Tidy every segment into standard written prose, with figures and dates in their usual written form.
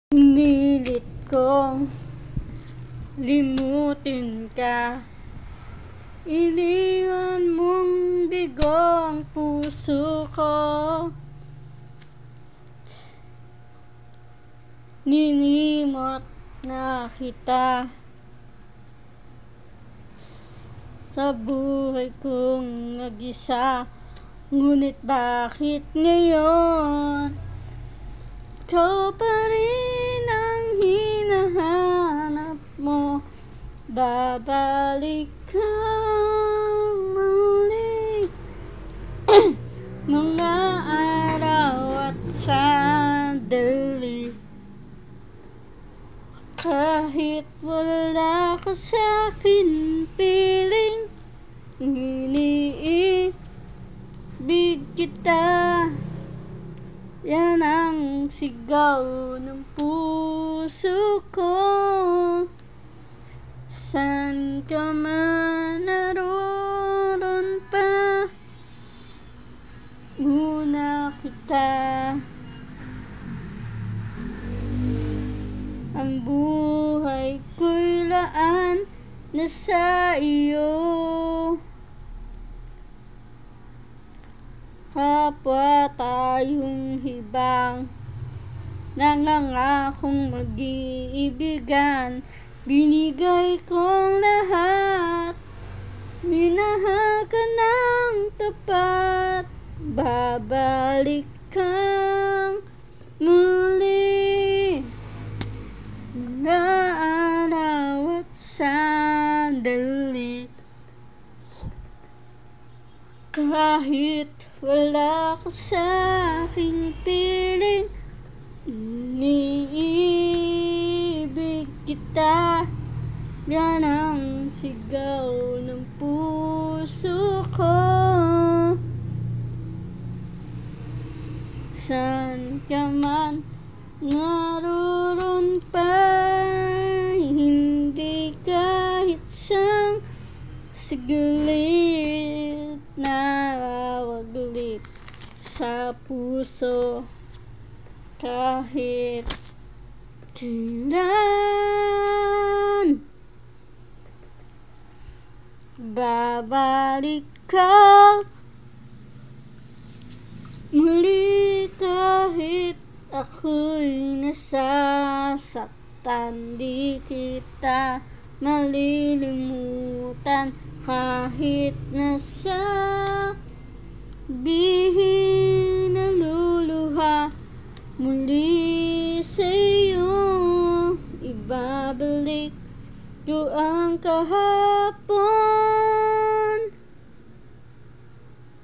Pinilit kong limutin ka, iniwan mong bigo ang puso ko. Ninimot na kita sa buhay kong nag-isa. Ngunit bakit ngayon ikaw pa rin ang hinahanap mo? Babalik kang muli mga araw at sandali. Kahit wala ka sa'kin piling, iniibig kita. Yan ang sigaw ng puso ko. San ka man naroon pa, muna kita. Ang buhay ko'y laan na sa iyo. Kapwa tayong hibang, nangangakong mag-iibigan. Binigay kong lahat, minahal ka ng tapat. Babalik kang muli mga araw at sandali. Kahit wala ka sa'king piling, iniibig kita. Yan ang sigaw ng puso ko. San ka man naroon pa, hindi kahit isang saglit nawawaglit sa puso. Kahit kailan babalik ka muli. Kahit ako'y nasasaktan, di kita malilimutan. Kahit nasa bihing naluluha, muli sa'yo ibabalik ko ang kahapon.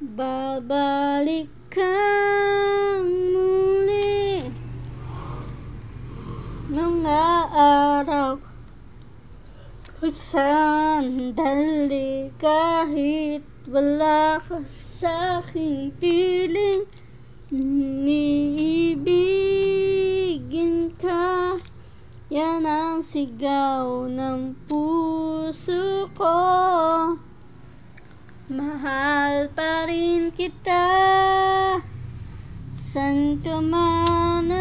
Babalik kang muli mga araw at sandali. Kahit wala ka sa'king piling, iniibigin ka. Yan ang sigaw ng puso ko. Mahal pa rin kita, san ka man